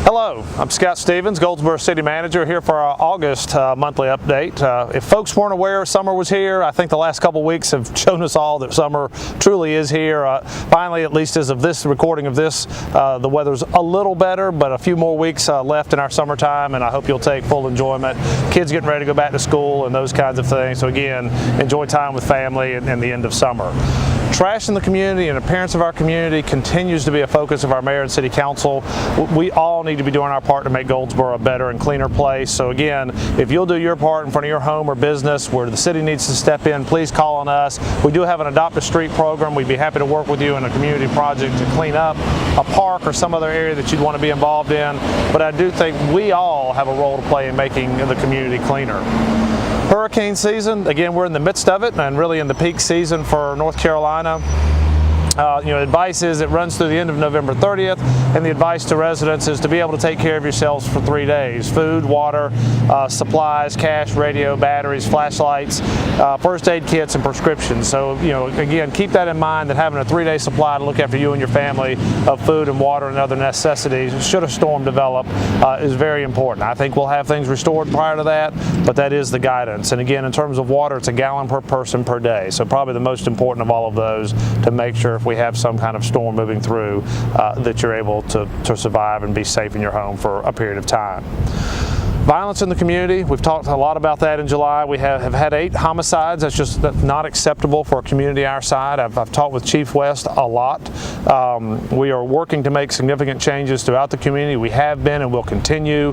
Hello, I'm Scott Stevens, Goldsboro City Manager, here for our August monthly update. If folks weren't aware summer was here, I think the last couple weeks have shown us all that summer truly is here. Finally, at least as of this recording of this, the weather's a little better, but a few more weeks left in our summertime, and I hope you'll take full enjoyment. Kids getting ready to go back to school and those kinds of things. So again, enjoy time with family and the end of summer. Trash in the community and appearance of our community continues to be a focus of our Mayor and City Council. We all need to be doing our part to make Goldsboro a better and cleaner place. So again, if you'll do your part in front of your home or business where the city needs to step in, please call on us. We do have an Adopt a Street program. We'd be happy to work with you in a community project to clean up a park or some other area that you'd want to be involved in. But I do think we all have a role to play in making the community cleaner. Hurricane season, again, we're in the midst of it and really in the peak season for North Carolina. Advice is it runs through the end of November 30th, and the advice to residents is to be able to take care of yourselves for 3 days. Food, water, supplies, cash, radio, batteries, flashlights, first aid kits, and prescriptions. So, again, keep that in mind, that having a 3-day supply to look after you and your family of food and water and other necessities should a storm develop is very important. I think we'll have things restored prior to that, but that is the guidance. And again, in terms of water, it's a gallon per person per day. So probably the most important of all of those to make sure if we have some kind of storm moving through that you're able to survive and be safe in your home for a period of time. Violence in the community, we've talked a lot about that in July. We have had 8 homicides. That's not acceptable for a community our side. I've talked with Chief West a lot. We are working to make significant changes throughout the community. We have been and will continue.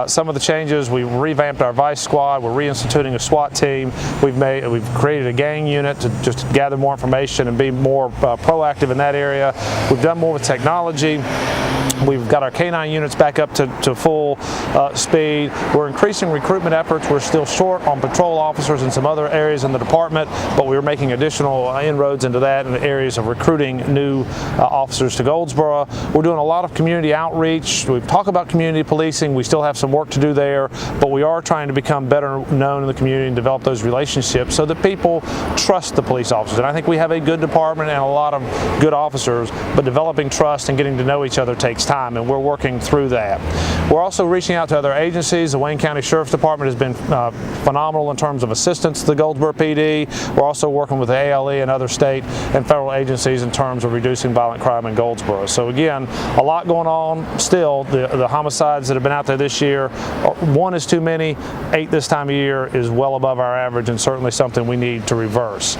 Some of the changes, we revamped our vice squad. We're reinstituting a SWAT team. We've created a gang unit to just gather more information and be more proactive in that area. We've done more with technology. We've got our K-9 units back up to full speed. We're increasing recruitment efforts. We're still short on patrol officers in some other areas in the department, but we're making additional inroads into that in the areas of recruiting new officers to Goldsboro. We're doing a lot of community outreach. We've talked about community policing. We still have some work to do there, but we are trying to become better known in the community and develop those relationships so that people trust the police officers. And I think we have a good department and a lot of good officers, but developing trust and getting to know each other takes time, and we're working through that. We're also reaching out to other agencies. The Wayne County Sheriff's Department has been phenomenal in terms of assistance to the Goldsboro PD. We're also working with the ALE and other state and federal agencies in terms of reducing violent crime in Goldsboro. So again, a lot going on still. The homicides that have been out there this year, 1 is too many, 8 this time of year is well above our average, and certainly something we need to reverse.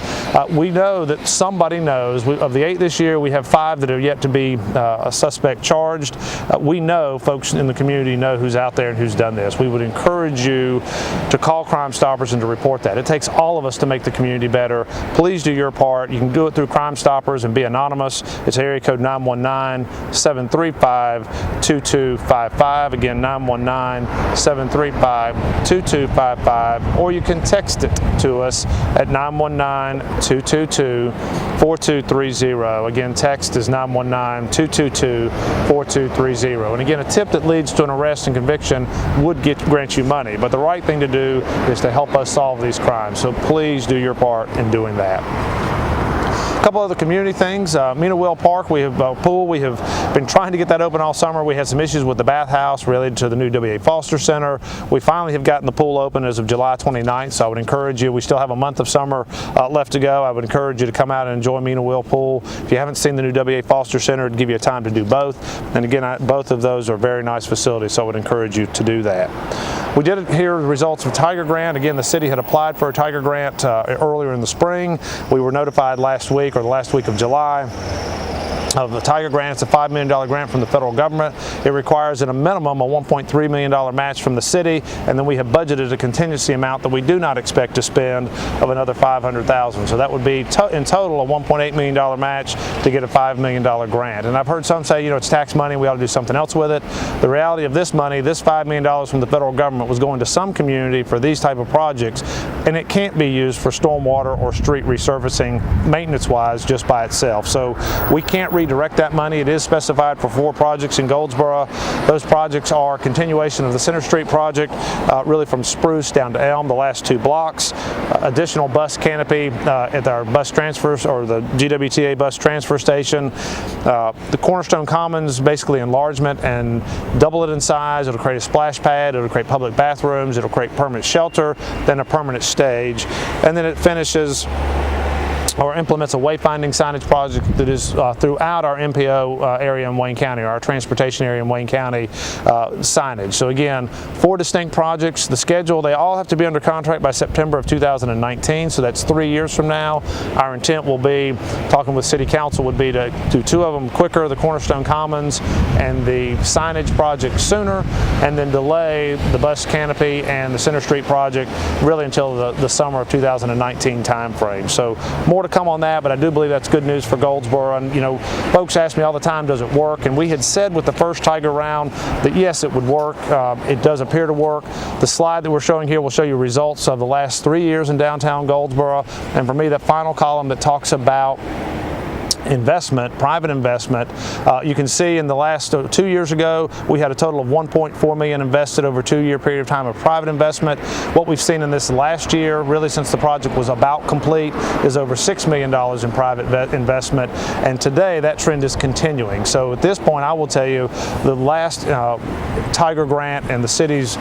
We know that somebody knows. Of the 8 this year, we have 5 that are yet to be a suspect charged. We know folks in the community know who's out there and who's done this. We would encourage you to call Crime Stoppers and to report that. It takes all of us to make the community better. Please do your part. You can do it through Crime Stoppers and be anonymous. It's area code 919-735-2255. Again, 919-735-2255. Or you can text it to us at 919-222-4230. Again, text is 919-222-4230. And again, a tip that leads to an arrest and conviction would grant you money, but the right thing to do is to help us solve these crimes. So please do your part in doing that. A couple other community things. Mina Will Park, we have a pool. We have been trying to get that open all summer. We had some issues with the bathhouse related to the new W.A. Foster Center. We finally have gotten the pool open as of July 29th, so I would encourage you. We still have a month of summer left to go. I would encourage you to come out and enjoy Mina Will Pool. If you haven't seen the new W.A. Foster Center, it'd give you a time to do both. And again, both of those are very nice facilities, so I would encourage you to do that. We did hear the results of Tiger Grant. Again, the city had applied for a Tiger Grant earlier in the spring. We were notified last week, or the last week of July, of the Tiger Grant. It's a $5 million grant from the federal government. It requires at a minimum a $1.3 million match from the city, and then we have budgeted a contingency amount that we do not expect to spend of another $500,000. So that would be in total a $1.8 million match to get a $5 million grant. And I've heard some say, it's tax money, we ought to do something else with it. The reality of this money, this $5 million from the federal government, was going to some community for these type of projects, and it can't be used for stormwater or street resurfacing maintenance-wise just by itself. So we can't redirect that money. It is specified for 4 projects in Goldsboro. Those projects are continuation of the Center Street project, really from Spruce down to Elm, the last 2 blocks. Additional bus canopy at our bus transfers, or the GWTA bus transfer station. The Cornerstone Commons, basically enlargement and double it in size. It'll create a splash pad, it'll create public bathrooms, it'll create permanent shelter, then a permanent stage, and then it finishes or implements a wayfinding signage project that is throughout our MPO area in Wayne County, or our transportation area in Wayne County signage. So again, 4 distinct projects. The schedule, they all have to be under contract by September of 2019, so that's 3 years from now. Our intent will be, talking with City Council, would be to do 2 of them quicker, the Cornerstone Commons and the signage project sooner, and then delay the bus canopy and the Center Street project really until the summer of 2019 time frame. So more to come on that, but I do believe that's good news for Goldsboro. And you know, folks ask me all the time, does it work? And we had said with the first Tiger round that yes, it would work. It does appear to work. The slide that we're showing here will show you results of the last 3 years in downtown Goldsboro. And for me, that final column that talks about investment, private investment, you can see in the last 2 years ago, we had a total of $1.4 million invested over a 2-year period of time of private investment. What we've seen in this last year, really since the project was about complete, is over $6 million in private investment, and today that trend is continuing. So at this point, I will tell you, the last Tiger grant and the city's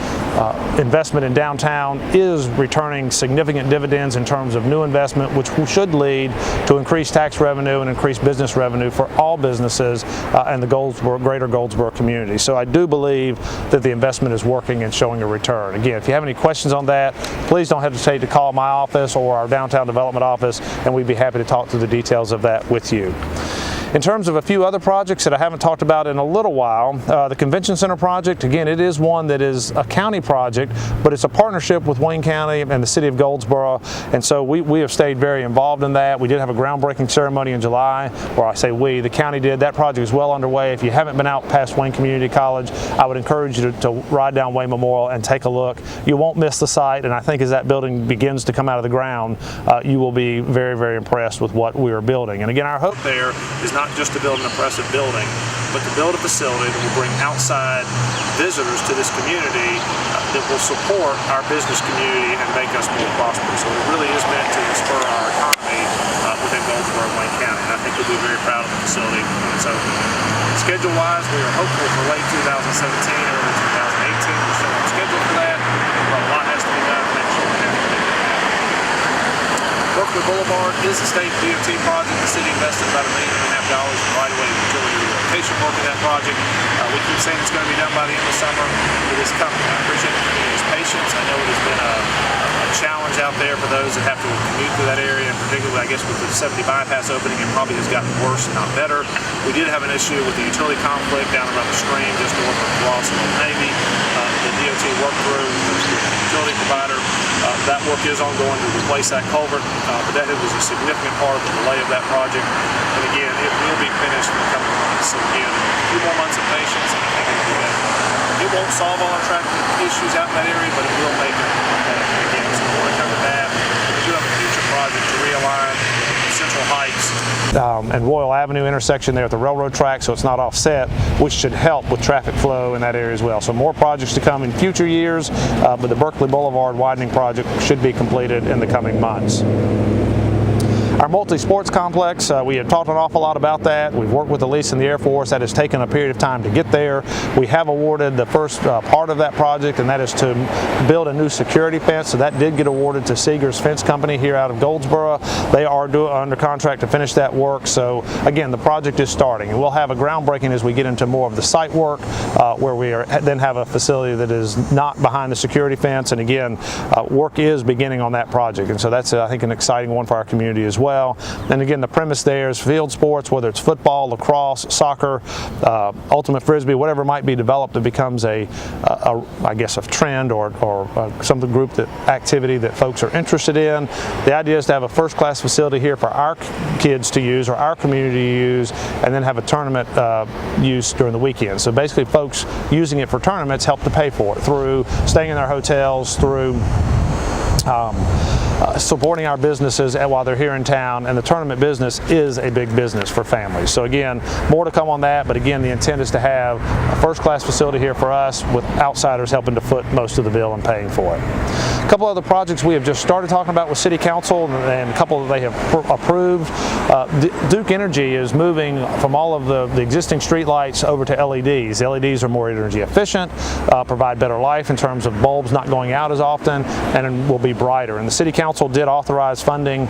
investment in downtown is returning significant dividends in terms of new investment, which should lead to increased tax revenue and increased business revenue for all businesses and the greater Goldsboro community. So I do believe that the investment is working and showing a return. Again, if you have any questions on that, please don't hesitate to call my office or our downtown development office, and we'd be happy to talk through the details of that with you. In terms of a few other projects that I haven't talked about in a little while, the Convention Center project, again, it is one that is a county project, but it's a partnership with Wayne County and the city of Goldsboro, and so we have stayed very involved in that. We did have a groundbreaking ceremony in July, or I say we, the county did. That project is well underway. If you haven't been out past Wayne Community College, I would encourage you to ride down Wayne Memorial and take a look. You won't miss the site, and I think as that building begins to come out of the ground, you will be very, very impressed with what we are building. And again, our hope there is not just to build an impressive building, but to build a facility that will bring outside visitors to this community that will support our business community and make us more prosperous. So it really is meant to spur our economy within Goldsboro and Wayne County, and I think you'll be very proud of the facility when it's open. Schedule-wise, we are hopeful for late 2017, early 2018. We're still on schedule for that, but a lot has to be done to make sure we have it. Berkeley Boulevard is a state DOT project. The city invested about $1.5 million in right-of-way utility relocation work in that project. We keep saying it's going to be done by the end of summer. It is coming. I appreciate the community's patience. I know it has been a challenge out there for those that have to commute through that area, and particularly, I guess, with the 70 bypass opening, it probably has gotten worse and not better. We did have an issue with the utility conflict down around the stream just north of Ross and Old Navy. The DOT worked through the utility provider. That work is ongoing to replace that culvert, but that was a significant part of the delay of that project. And again, it will be finished in the coming months. So again, a few more months of patience, and I think it'll be better. It won't solve all our traffic issues out in that area, but it will make it better. Again, so more to come with that. We do have a future project to realign Central Heights and Royal Avenue intersection there at the railroad track, so it's not offset, which should help with traffic flow in that area as well. So more projects to come in future years, but the Berkeley Boulevard widening project should be completed in the coming months. Our multi-sports complex, we have talked an awful lot about that. We've worked with the lease and the Air Force. That has taken a period of time to get there. We have awarded the first part of that project, and that is to build a new security fence. So that did get awarded to Seeger's Fence Company here out of Goldsboro. They are under contract to finish that work. So again, the project is starting, and we'll have a groundbreaking as we get into more of the site work, where we then have a facility that is not behind the security fence. And again, work is beginning on that project, and so that's I think an exciting one for our community as well. And again, the premise there is field sports, whether it's football, lacrosse, soccer, ultimate frisbee, whatever might be developed that becomes I guess a trend or some group activity that folks are interested in. The idea is to have a first-class facility here for our kids to use or our community to use, and then have a tournament use during the weekend. So basically, folks using it for tournaments help to pay for it through staying in their hotels, through supporting our businesses while they're here in town, and the tournament business is a big business for families. So again, more to come on that, but again, the intent is to have a first-class facility here for us with outsiders helping to foot most of the bill and paying for it. A couple other projects we have just started talking about with City Council, and a couple that they have approved. Duke Energy is moving from all of the existing street lights over to LEDs. LEDs are more energy efficient, provide better life in terms of bulbs not going out as often, and will be brighter. And the City Council did authorize funding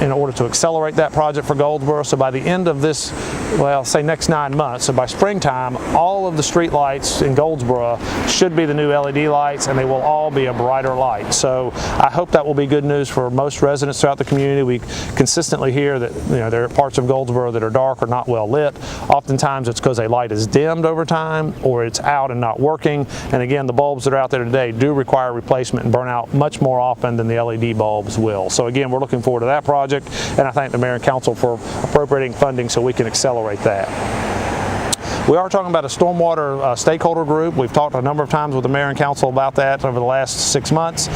in order to accelerate that project for Goldsboro. So by the end of this, well, say next 9 months, so by springtime, all of the street lights in Goldsboro should be the new LED lights, and they will all be a brighter light. So I hope that will be good news for most residents throughout the community. We consistently hear that there are parts of Goldsboro that are dark or not well lit. Oftentimes it's because a light is dimmed over time or it's out and not working. And again, the bulbs that are out there today do require replacement and burn out much more often than the LED bulbs will. So again, we're looking forward to that project, and I thank the Mayor and Council for appropriating funding so we can accelerate that. We are talking about a stormwater stakeholder group. We've talked a number of times with the Mayor and Council about that over the last 6 months,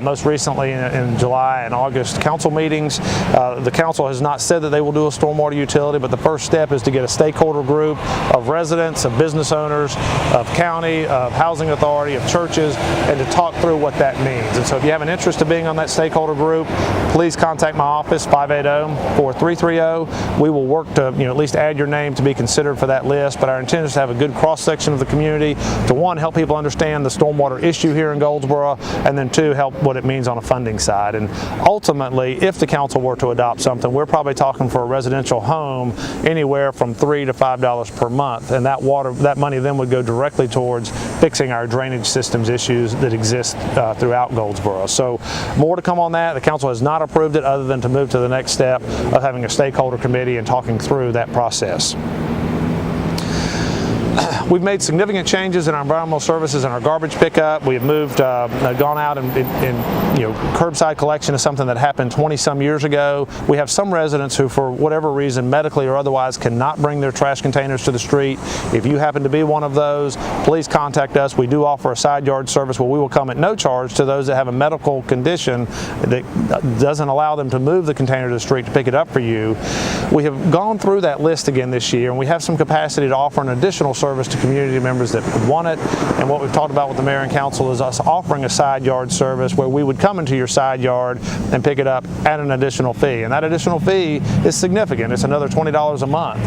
most recently in July and August council meetings. The council has not said that they will do a stormwater utility, but the first step is to get a stakeholder group of residents, of business owners, of county, of housing authority, of churches, and to talk through what that means. And so if you have an interest in being on that stakeholder group, please contact my office, 580-4330. We will work to at least add your name to be considered for that list, but our intent is to have a good cross-section of the community to, one, help people understand the stormwater issue here in Goldsboro, and then two, help what it means on a funding side. And ultimately, if the council were to adopt something, we're probably talking for a residential home anywhere from $3 to $5 per month, and that money then would go directly towards fixing our drainage systems issues that exist throughout Goldsboro. So more to come on that. The council has not approved it other than to move to the next step of having a stakeholder committee and talking through that process. We've made significant changes in our environmental services and our garbage pickup. We have moved, gone out and curbside collection is something that happened 20-some years ago. We have some residents who, for whatever reason, medically or otherwise, cannot bring their trash containers to the street. If you happen to be one of those, please contact us. We do offer a side yard service where we will come at no charge to those that have a medical condition that doesn't allow them to move the container to the street to pick it up for you. We have gone through that list again this year, and we have some capacity to offer an additional service to community members that would want it. And what we've talked about with the Mayor and Council is us offering a side yard service where we would come into your side yard and pick it up at an additional fee. And that additional fee is significant. It's another $20 a month.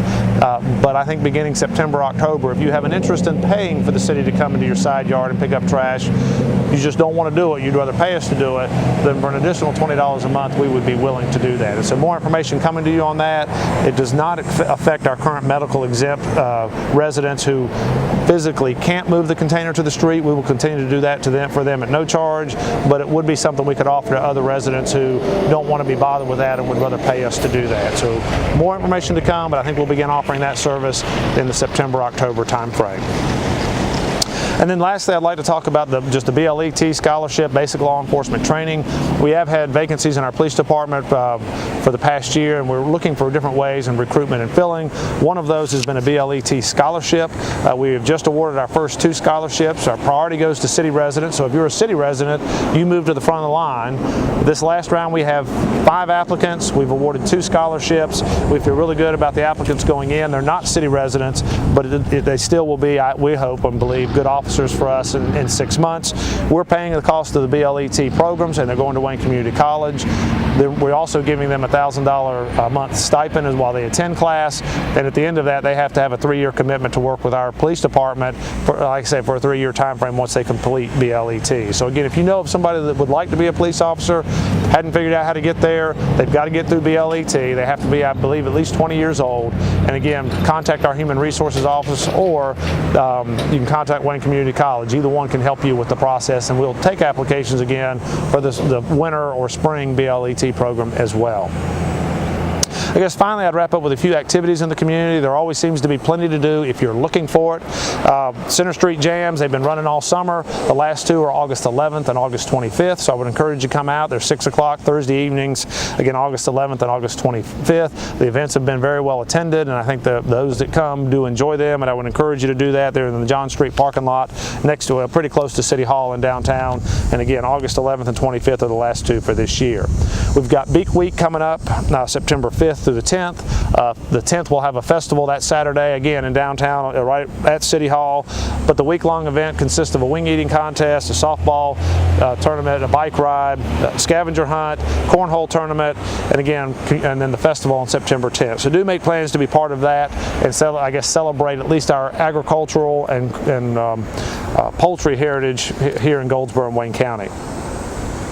But I think beginning September, October, if you have an interest in paying for the city to come into your side yard and pick up trash, you just don't want to do it, you'd rather pay us to do it, then for an additional $20 a month, we would be willing to do that. And so more information coming to you on that. It does not affect our current medical exempt residents who physically can't move the container to the street. We will continue to do that for them at no charge, but it would be something we could offer to other residents who don't want to be bothered with that and would rather pay us to do that. So more information to come, but I think we'll begin offering that service in the September-October timeframe. And then lastly, I'd like to talk about just the BLET scholarship, basic law enforcement training. We have had vacancies in our police department for the past year, and we're looking for different ways in recruitment and filling. One of those has been a BLET scholarship. We have just awarded our first 2 scholarships. Our priority goes to city residents, so if you're a city resident, you move to the front of the line. This last round we have 5 applicants. We've awarded 2 scholarships. We feel really good about the applicants going in. They're not city residents, but they still will be, we hope and believe, good officers for us in 6 months. We're paying the cost of the BLET programs, and they're going to Wayne Community College. We're also giving them a $1,000 a month stipend while they attend class, and at the end of that they have to have a 3-year commitment to work with our police department for, like I say, for a 3-year time frame once they complete BLET. So again, if you know of somebody that would like to be a police officer, hadn't figured out how to get there, they've got to get through BLET. They have to be, I believe, at least 20 years old. And again, contact our Human Resources office, or you can contact Wayne Community College. Either one can help you with the process, and we'll take applications again for the winter or spring BLET program as well. I guess finally I'd wrap up with a few activities in the community. There always seems to be plenty to do if you're looking for it. Center Street Jams, they've been running all summer. The last two are August 11th and August 25th, so I would encourage you to come out. They're 6 o'clock Thursday evenings, again August 11th and August 25th. The events have been very well attended, and I think those that come do enjoy them, and I would encourage you to do that. They're in the John Street parking lot next to pretty close to City Hall in downtown, and again August 11th and 25th are the last two for this year. We've got Beak Week coming up September 5th through the 10th. The 10th we'll have a festival that Saturday, again in downtown right at City Hall, but the week-long event consists of a wing eating contest, a softball tournament, a bike ride, a scavenger hunt, cornhole tournament, and then the festival on September 10th. So do make plans to be part of that and celebrate at least our agricultural and poultry heritage here in Goldsboro and Wayne County.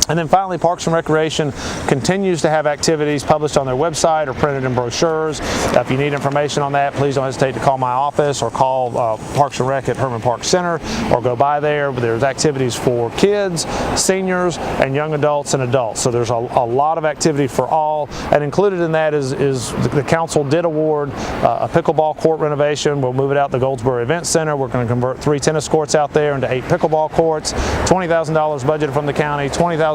And then finally, Parks and Recreation continues to have activities published on their website or printed in brochures. If you need information on that, please don't hesitate to call my office or call Parks and Rec at Herman Park Center, or go by there. There's activities for kids, seniors, and young adults and adults. So there's a lot of activity for all, and included in that is the council did award a pickleball court renovation. We'll move it out to the Goldsboro Event Center. We're going to convert 3 tennis courts out there into 8 pickleball courts. $20,000 budgeted from the county, $20,000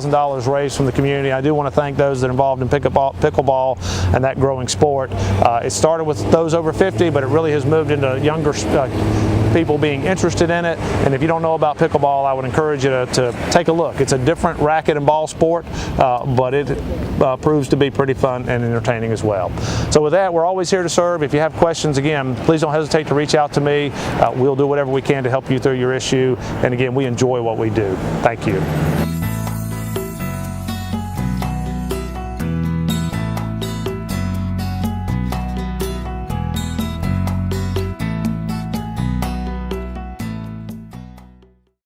raised from the community. I do want to thank those that are involved in pickleball and that growing sport. It started with those over 50, but it really has moved into younger people being interested in it. And if you don't know about pickleball, I would encourage you to take a look. It's a different racket and ball sport, but it proves to be pretty fun and entertaining as well. So with that, we're always here to serve. If you have questions, again, please don't hesitate to reach out to me. We'll do whatever we can to help you through your issue. And again, we enjoy what we do. Thank you.